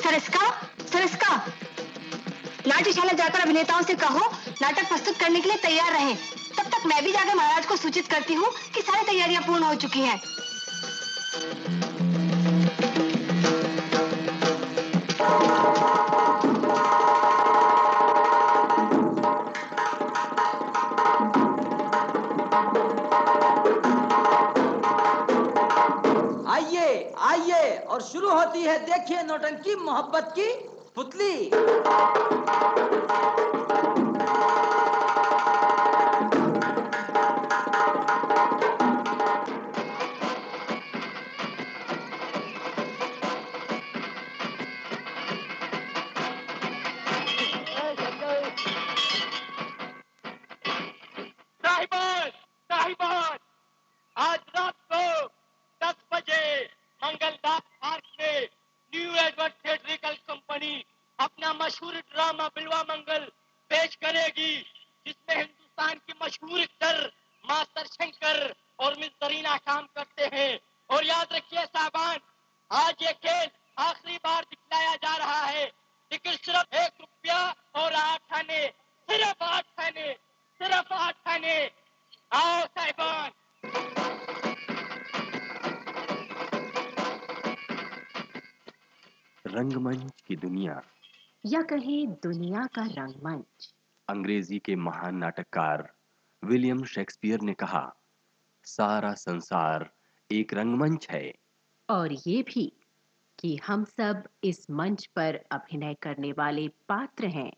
सरिस्का, सरिस्का, नाट्यशाला जाकर अभिनेताओं से कहो नाटक प्रस्तुत करने के लिए तैयार रहें। तब तक मैं भी जाकर महाराज को सूचित करती हूँ कि सारी तैयारियां पूर्ण हो चुकी हैं। आइए आइए और शुरू होती है, देखिए नौटंकी मोहब्बत की पुतली। साहिबान, साहिबान, आज रात को 10 बजे मंगलदास पार्क में न्यू एडवर्ड थिएट्रिकल कंपनी अपना मशहूर ड्रामा बिलवा मंगल पेश करेगी, जिसमें हिंदुस्तान की मशहूर एक्टर मास्टर शंकर और मिस जरीना काम करते हैं। और याद रखिए साहबान, आज ये खेल आखिरी बार दिखलाया जा रहा है। टिकट सिर्फ 1 रुपया और 8 आने, सिर्फ 8 आने, सिर्फ 8 आने। आओ साहिबान। रंगमंच की दुनिया, या कहें दुनिया का रंगमंच। अंग्रेजी के महान नाटककार विलियम शेक्सपियर ने कहा, सारा संसार एक रंगमंच है। और ये भी कि हम सब इस मंच पर अभिनय करने वाले पात्र हैं।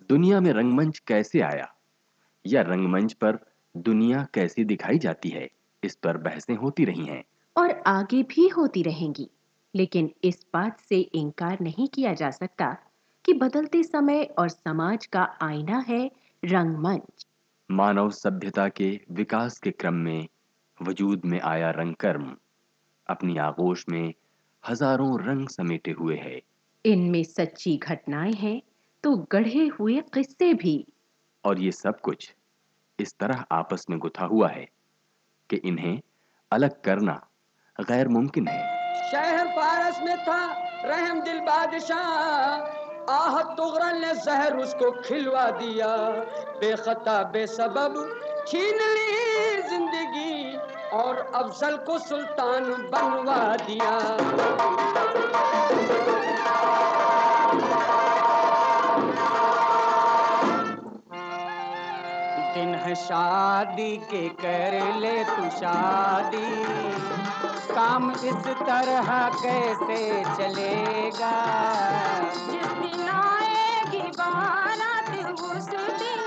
दुनिया में रंगमंच कैसे आया, या रंगमंच पर दुनिया कैसी दिखाई जाती है, इस पर बहसें होती रही हैं और आगे भी होती रहेंगी। लेकिन इस बात से इनकार नहीं किया जा सकता कि बदलते समय और समाज का आईना है रंगमंच। मानव सभ्यता के विकास के क्रम में वजूद में आया रंगकर्म अपनी आगोश में हजारों रंग समेटे हुए है। इनमें सच्ची घटनाएं हैं तो गढ़े हुए किस्से भी। और ये सब कुछ इस तरह आपस में गुथा हुआ है कि इन्हें अलग करना गैर मुमकिन है। शहर पारस में था रहम दिल बादशाह, आहत तुगरल ने जहर उसको खिलवा दिया, बेखता बेसबब छीन ली जिंदगी और अफजल को सुल्तान बनवा दिया। दिन है शादी के, कर ले तू शादी, काम इस तरह कैसे चलेगा। जिस दिन आएगी बारात उस दिन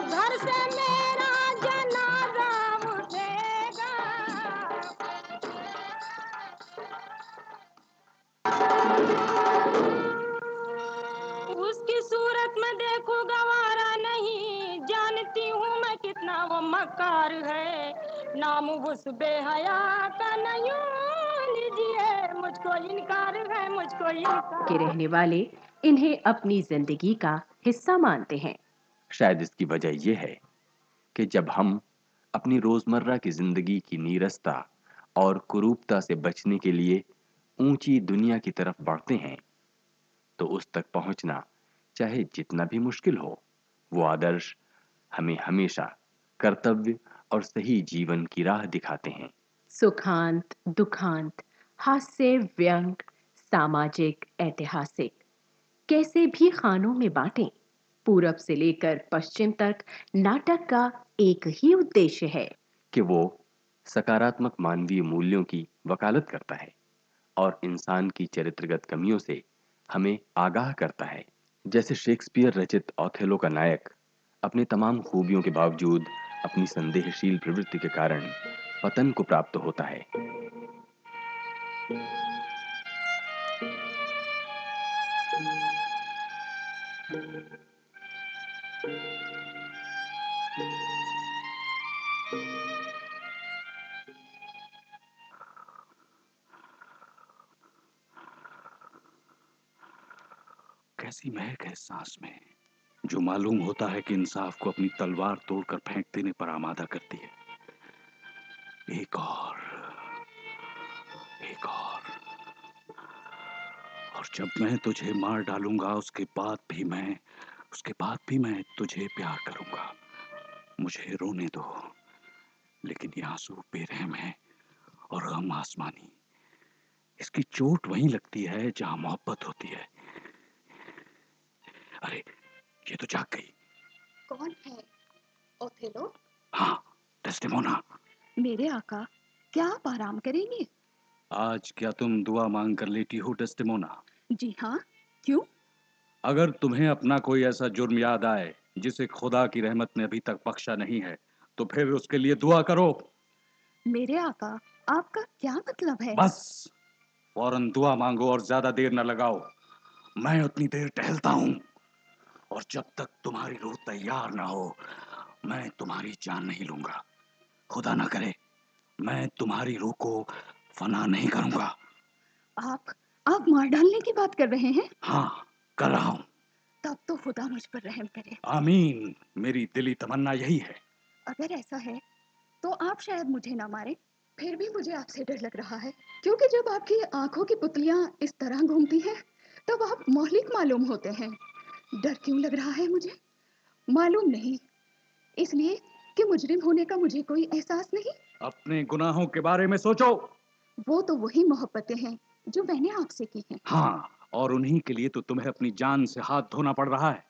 घर से मेरा जनाजा उठेगा। उसकी सूरत में देखो गवारा नहीं, जानती हूँ मैं कितना वो मकार है, नाम उस बेहया का नहीं लीजिए, मुझको इनकार है, मुझको इनकार के रहने वाले इन्हें अपनी जिंदगी का हिस्सा मानते हैं। शायद इसकी वजह यह है कि जब हम अपनी रोजमर्रा की जिंदगी की नीरसता और कुरूपता से बचने के लिए ऊंची दुनिया की तरफ बढ़ते हैं, तो उस तक पहुंचना चाहे जितना भी मुश्किल हो, वो आदर्श हमें हमेशा कर्तव्य और सही जीवन की राह दिखाते हैं। सुखांत, दुखांत, हास्य, व्यंग, सामाजिक, ऐतिहासिक, कैसे भी खानों में बांटें, पूरब से लेकर पश्चिम तक नाटक का एक ही उद्देश्य है कि वो सकारात्मक मानवीय मूल्यों की वकालत करता है और इंसान की चरित्रगत कमियों से हमें आगाह करता है, जैसे शेक्सपियर रचित ओथेलो का नायक अपने तमाम खूबियों के बावजूद अपनी संदेहशील प्रवृत्ति के कारण पतन को प्राप्त होता है। कैसी महक है सांस में, जो मालूम होता है कि इंसाफ को अपनी तलवार तोड़कर फेंक देने पर आमादा करती है। एक और, एक और जब मैं तुझे मार डालूंगा उसके बाद भी मैं तुझे प्यार करूंगा। मुझे रोने दो, लेकिन ये आंसू बेरहम है और गम आसमानी। इसकी चोट वहीं लगती है जहां मोहब्बत होती है। अरे, ये तो जाग गई। कौन है? ओथेलो? हाँ, डेस्डेमोना। मेरे आका, क्या आप आराम करेंगे? आज क्या तुम दुआ मांग कर लेटी हो डेस्डेमोना? जी हाँ, क्यों? अगर तुम्हें अपना कोई ऐसा जुर्म याद आए जिसे खुदा की रहमत ने अभी तक बख्शा नहीं है, तो फिर उसके लिए दुआ करो। मेरे आका, आपका क्या मतलब है? बस फौरन दुआ मांगो और ज्यादा देर न लगाओ। मैं उतनी देर टहलता हूँ, और जब तक तुम्हारी रूह तैयार ना हो, मैं तुम्हारी जान नहीं लूंगा। खुदा ना करे, मैं तुम्हारी रूह को फना नहीं करूंगा। आप मार डालने की बात कर रहे हैं? हाँ, कर रहा हूँ। तब तो खुदा मुझ पर रहम करे। आमीन, मेरी दिली तमन्ना यही है। अगर ऐसा है तो आप शायद मुझे ना मारे। फिर भी मुझे आपसे डर लग रहा है, क्योंकि जब आपकी आंखों की पुतलियां इस तरह घूमती हैं, तब आप मौलिक मालूम होते हैं। डर क्यों लग रहा है मुझे? मालूम नहीं, इसलिए कि मुजरिम होने का मुझे कोई एहसास नहीं। अपने गुनाहों के बारे में सोचो। वो तो वही मोहब्बतें हैं जो मैंने आपसे की हैं। हाँ, और उन्हीं के लिए तो तुम्हें अपनी जान से हाथ धोना पड़ रहा है।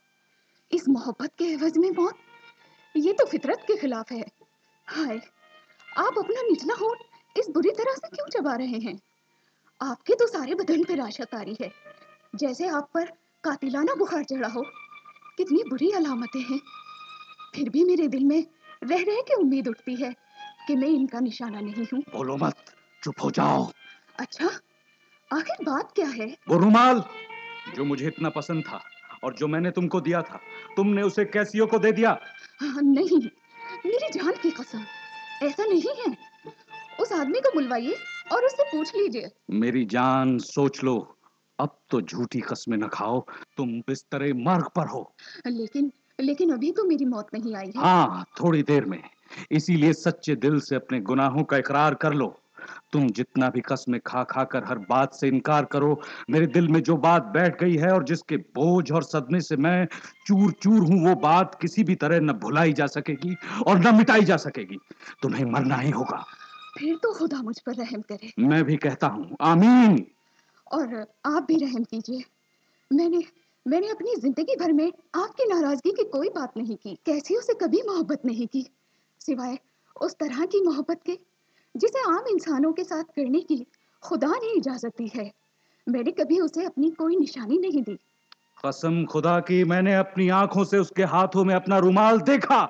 इस मोहब्बत के एवज में मौत, ये तो फितरत के खिलाफ है। हाय, आप अपना निचला होंठ इस बुरी तरह से क्यों चबा रहे हैं? आपके तो सारे बदन पे राशा तारी है, जैसे आप पर कातिलाना बुखार चढ़ा हो। कितनी बुरी अलामतें हैं। फिर भी मेरे दिल में रह रह के उम्मीद उठती है कि मैं इनका निशाना नहीं हूँ। बोलो मत, चुप हो जाओ। अच्छा, आखिर बात क्या है? वो रुमाल जो मुझे इतना पसंद था और जो मैंने तुमको दिया था, तुमने उसे कैसियो को दे दिया। हाँ, नहीं, मेरी जान की कसम, ऐसा नहीं है। उस आदमी को बुलवाइए और उससे पूछ लीजिए। मेरी जान, सोच लो। अब तो झूठी कस्में न खाओ, तुम बिस्तरे मर्ग पर हो। लेकिन लेकिन अभी तो मेरी मौत नहीं आई है। हाँ, थोड़ी देर में। इसीलिए सच्चे दिल से अपने गुनाहों का इकरार कर लो। तुम जितना भी कस्में खा खा कर हर बात से इनकार करो, मेरे दिल में जो बात बैठ गई है और जिसके बोझ और सदमे से मैं चूर चूर हूं, वो बात किसी भी तरह न भुलाई जा सकेगी और न मिटाई जा सकेगी। तुम्हें मरना ही होगा। फिर तो खुदा मुझ पर रहम करे। मैं भी कहता हूँ आमीन। और आप भी रहम कीजिए। मैंने मैंने अपनी जिंदगी भर में आपकी नाराजगी की कोई बात नहीं की, कैसियो से कभी मोहब्बत नहीं की, सिवाय उस तरह की मोहब्बत के जिसे आम इंसानों के साथ करने की खुदा ने इजाजत दी है। मैंने कभी उसे अपनी कोई निशानी नहीं दी। कसम खुदा की, मैंने अपनी आंखों से उसके हाथों में अपना रुमाल देखा।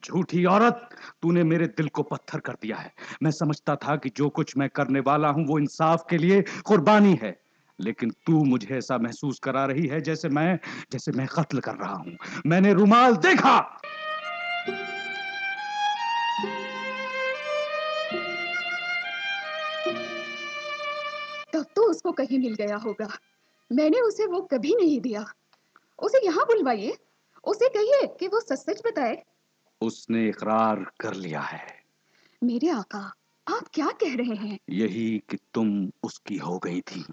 झूठी औरत, तूने मेरे दिल को पत्थर कर दिया है। मैं समझता था कि जो कुछ मैं करने वाला हूं वो इंसाफ के लिए कुर्बानी है, लेकिन तू मुझे ऐसा महसूस करा रही है जैसे मैं कत्ल कर रहा हूं। मैंने रुमाल देखा। तब तो उसको कहीं मिल गया होगा। मैंने उसे वो कभी नहीं दिया। उसे यहाँ बुलवाइए, उसे कहिए कि वो सच सच बताए। उसने इकरार कर लिया है। मेरे आका, आप क्या कह रहे हैं? यही कि तुम उसकी हो गई थी।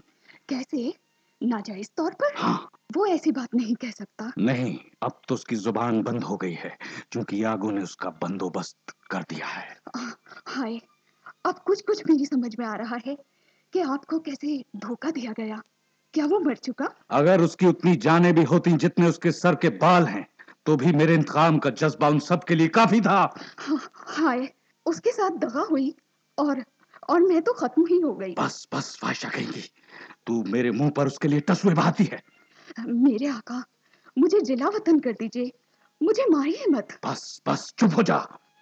कैसे? नाजायज तौर पर? हाँ। वो ऐसी बात नहीं कह सकता। नहीं, अब तो उसकी जुबान बंद हो गई है, क्योंकि यागो ने उसका बंदोबस्त कर दिया है। हाय, अब कुछ कुछ मेरी समझ में आ रहा है कि आपको कैसे धोखा दिया गया। क्या वो मर चुका? अगर उसकी उतनी जानें भी होती जितने उसके सर के बाल हैं, तो भी मेरे इंतकाम का जज्बा उन सब के लिए काफी था। हाय, उसके साथ दगा हुई और मैं तो खत्म ही हो गई। बस बस फायशा कहेंगी, तू मेरे मुंह पर उसके लिए तस्वीर बहाती है। मेरे आका, मुझे जिला वतन कर दीजिए, मुझे मारिए मत। बस बस चुप हो जा।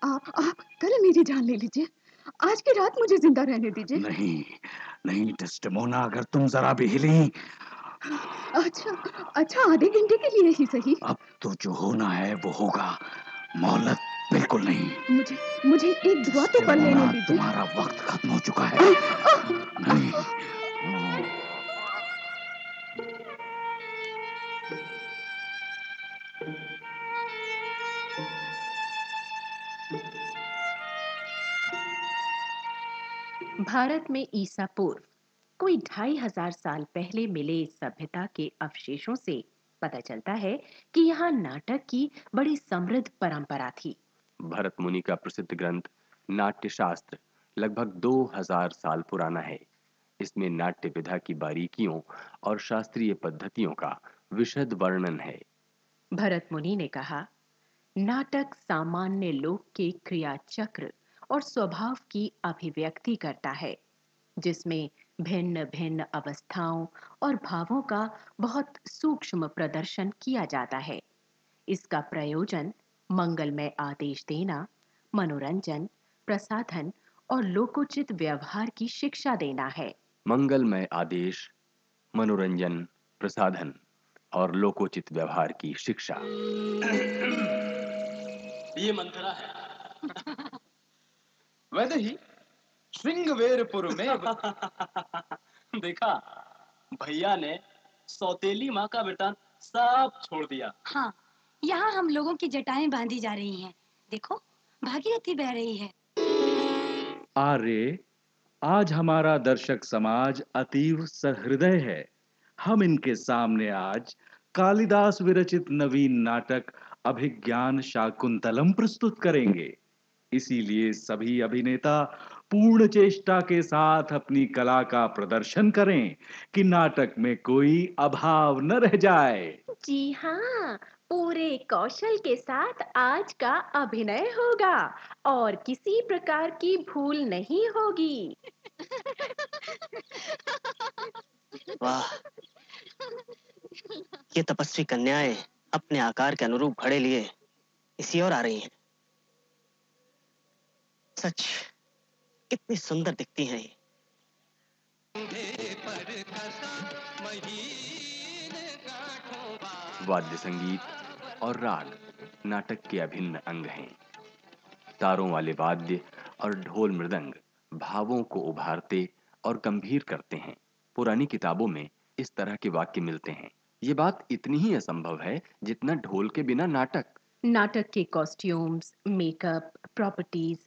आप कल मेरी जान ले लीजिए, आज की रात मुझे जिंदा रहने दीजिए। नहीं नहीं डेस्टिमोना, अगर तुम जरा भी हिली। अच्छा अच्छा, आधे घंटे के लिए ही सही। अब तो जो होना है वो होगा, मोहलत बिल्कुल नहीं। मुझे मुझे एक दुआ तो कर लेने डेस्टिमोना, दीजिए। तुम्हारा वक्त खत्म हो चुका है। नहीं। भारत में ईसा पूर्व कोई 2500 साल पहले मिले इस सभ्यता के अवशेषों से पता चलता है कि यहाँ नाटक की बड़ी समृद्ध परंपरा थी। भरत मुनि का प्रसिद्ध ग्रंथ नाट्य शास्त्र लगभग 2000 साल पुराना है। इसमें नाट्य विधा की बारीकियों और शास्त्रीय पद्धतियों का विशद वर्णन है। भरत मुनि ने कहा, नाटक सामान्य लोक के क्रिया चक्र और स्वभाव की अभिव्यक्ति करता है, जिसमें भिन्न भिन्न अवस्थाओं और भावों का बहुत सूक्ष्म प्रदर्शन किया जाता है। इसका प्रयोजन मंगलमय आदेश देना, मनोरंजन, प्रसाधन और लोकोचित व्यवहार की शिक्षा देना है। मंगलमय आदेश, मनोरंजन, प्रसाधन और लोकोचित व्यवहार की शिक्षा। ये मंथरा है। वैसे ही श्रृंगवेरपुर में देखा, भैया ने सौतेली माँ का वृतांत सब छोड़ दिया। हाँ, यहाँ हम लोगों की जटाएं बांधी जा रही हैं। देखो, भागीरथी बह रही है। आर्य, आज हमारा दर्शक समाज अतीव सहृदय है। हम इनके सामने आज कालिदास विरचित नवीन नाटक अभिज्ञान शाकुंतलम प्रस्तुत करेंगे। इसीलिए सभी अभिनेता पूर्ण चेष्टा के साथ अपनी कला का प्रदर्शन करें कि नाटक में कोई अभाव न रह जाए। जी हाँ, पूरे कौशल के साथ आज का अभिनय होगा और किसी प्रकार की भूल नहीं होगी। वाह, ये तपस्वी कन्याएं अपने आकार के अनुरूप घड़े लिए इसी ओर आ रही हैं। सच, कितनी सुंदर दिखती हैं ये। वाद्य संगीत और राग नाटक के अभिन्न अंग हैं। तारों वाले वाद्य और ढोल मृदंग भावों को उभारते और गंभीर करते हैं। पुरानी किताबों में इस तरह के वाक्य मिलते हैं। ये बात इतनी ही असंभव है जितना ढोल के बिना नाटक। नाटक के कॉस्ट्यूम्स, मेकअप, प्रॉपर्टीज,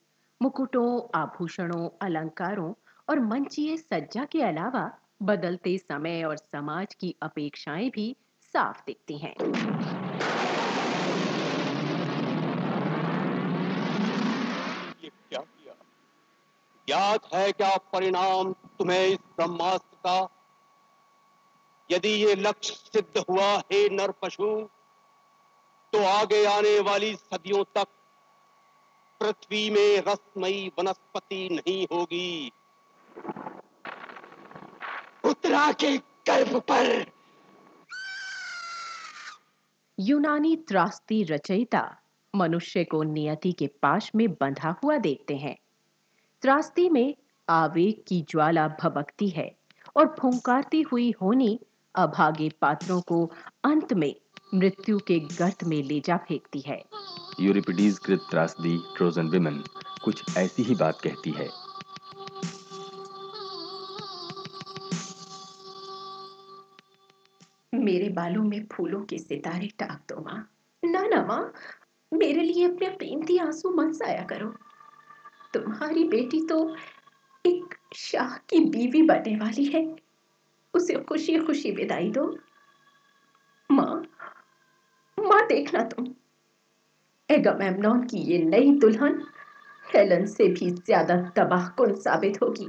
मुकुटों, आभूषणों, अलंकारों और मंचीय सज्जा के अलावा बदलते समय और समाज की अपेक्षाएं भी साफ दिखती हैं। ये क्या किया? याद है क्या परिणाम तुम्हें इस ब्रह्मास्त्र का? यदि ये लक्ष्य सिद्ध हुआ हे नर पशु, तो आगे आने वाली सदियों तक पृथ्वी में रसमयी वनस्पति नहीं होगी। उत्तरा के गर्भ पर यूनानी त्रास्दी रचयिता मनुष्य को नियति के पाश में बंधा हुआ देखते हैं। त्रास्दी में आवेग की ज्वाला भभकती है और फुंकारती हुई होनी अभागे पात्रों को अंत में मृत्यु के गर्त में ले जा फेंकती है। यूरिपिडीज कृत त्रासदी ट्रोजन विमेन कुछ ऐसी ही बात कहती है। मेरे बालों में फूलों के सितारे टाक दो माँ। ना ना माँ, मेरे लिए अपने कीमती आंसू मत जाया करो। तुम्हारी बेटी तो एक शाह की बीवी बनने वाली है, उसे खुशी खुशी विदाई दो। माँ, माँ देखना तुम, एगामेम्नॉन की ये नई दुल्हन हेलन से भी ज्यादा तबाहकुन साबित होगी।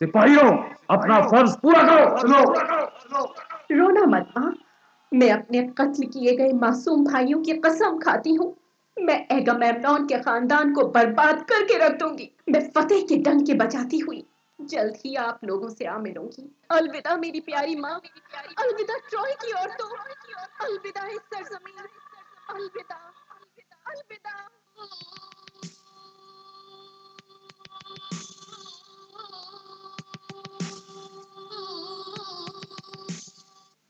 सिपाहियों, अपना फर्ज पूरा करो। रोना मत माँ, मैं अपने कत्ल किए गए मासूम भाइयों की कसम खाती हूँ, मैं एगामेमनॉन के खानदान को बर्बाद करके रख दूंगी। मैं फतेह के डंके बजाती हुई जल्द ही आप लोगों से आ मिलूंगी। अलविदा मेरी प्यारी माँ, अलविदा ट्रॉय की औरतों, अलविदा इस सरजमीन, अलविदा, अलविदा।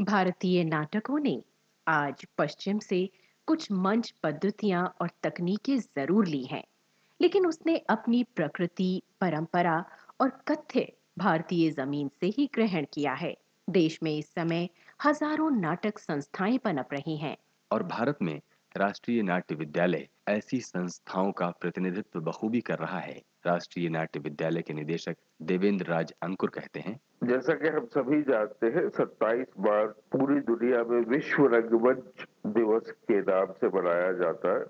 भारतीय नाटकों ने आज पश्चिम से कुछ मंच पद्धतियां और तकनीकें जरूर ली हैं, लेकिन उसने अपनी प्रकृति, परंपरा और कथ्य भारतीय जमीन से ही ग्रहण किया है। देश में इस समय हजारों नाटक संस्थाएं पनप रही हैं। और भारत में राष्ट्रीय नाट्य विद्यालय ऐसी संस्थाओं का प्रतिनिधित्व बखूबी कर रहा है। राष्ट्रीय नाट्य विद्यालय के निदेशक देवेंद्र राज अंकुर कहते हैं, जैसा कि हम सभी जानते हैं, 27 मार्च पूरी दुनिया में विश्व रंगमंच दिवस के नाम से मनाया जाता है।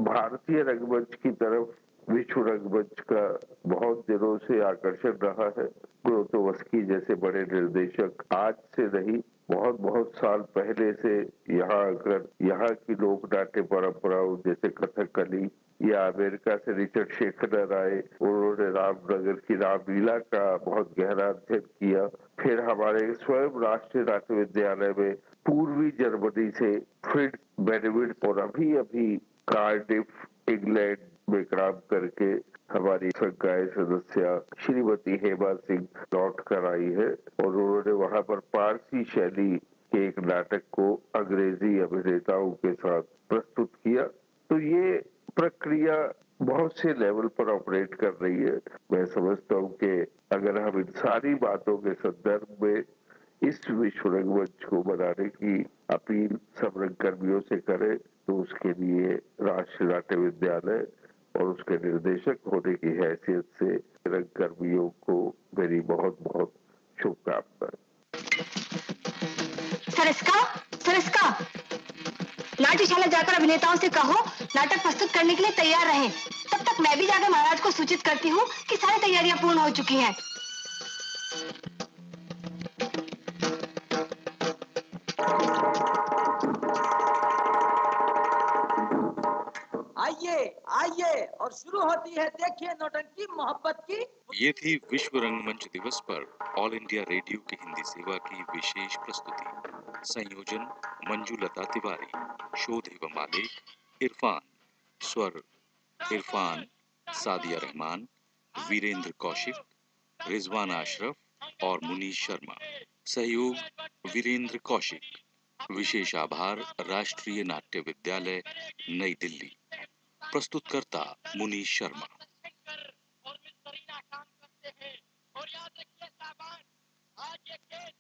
भारतीय रंगमंच की तरफ विश्व रंगमंच का बहुत दिनों से आकर्षण रहा है। ग्रोतोवस्की जैसे बड़े निर्देशक आज से नहीं, बहुत बहुत साल पहले से यहाँ आकर यहाँ की लोक नाट्य परंपराओं जैसे कथकली या अमेरिका से रिचर्ड शेखर आए, उन्होंने रामनगर की रामलीला का बहुत गहरा अध्ययन किया। फिर हमारे स्वयं राष्ट्रीय नाट्य विद्यालय में पूर्वी जर्मनी से फ्रिट्ज बेनेविट और अभी अभी कार्डिफ इंग्लैंड में काम करके हमारी संकाय सदस्य श्रीमती हेमा सिंह लौट कर आई है और उन्होंने वहां पर पारसी शैली के एक नाटक को अंग्रेजी अभिनेताओं के साथ प्रस्तुत किया। तो ये प्रक्रिया बहुत से लेवल पर ऑपरेट कर रही है। मैं समझता हूँ कि अगर हम इन सारी बातों के संदर्भ में इस विश्व रंगमंच को बनाने की अपील सब रंगकर्मियों से करें तो उसके लिए राष्ट्रीय नाट्य विद्यालय और उसके निर्देशक होने की हैसियत से रंगकर्मियों को मेरी बहुत बहुत शुभकामनाएं। सरिस्का, नाट्यशाला जाकर अभिनेताओं से कहो नाटक प्रस्तुत करने के लिए तैयार रहें। तब तक मैं भी जाकर महाराज को सूचित करती हूँ कि सारी तैयारियां पूर्ण हो चुकी हैं। आइए आइए और शुरू होती है, देखिए नौटंकी मोहब्बत की। ये थी विश्व रंगमंच दिवस पर ऑल इंडिया रेडियो की हिंदी सेवा की विशेष प्रस्तुति। संयोजन मंजुलता तिवारी, शोध एवं आलेख इरफान, स्वर इरफान, सादिया रहमान, वीरेंद्र कौशिक, रिजवान अशरफ और मुनीश शर्मा। सहयोग वीरेंद्र कौशिक। विशेष आभार राष्ट्रीय नाट्य विद्यालय नई दिल्ली। प्रस्तुतकर्ता मुनीश शर्मा। और मिस्त्रीना काम करते हैं। और याद रखिए साहबान, आज ये खेत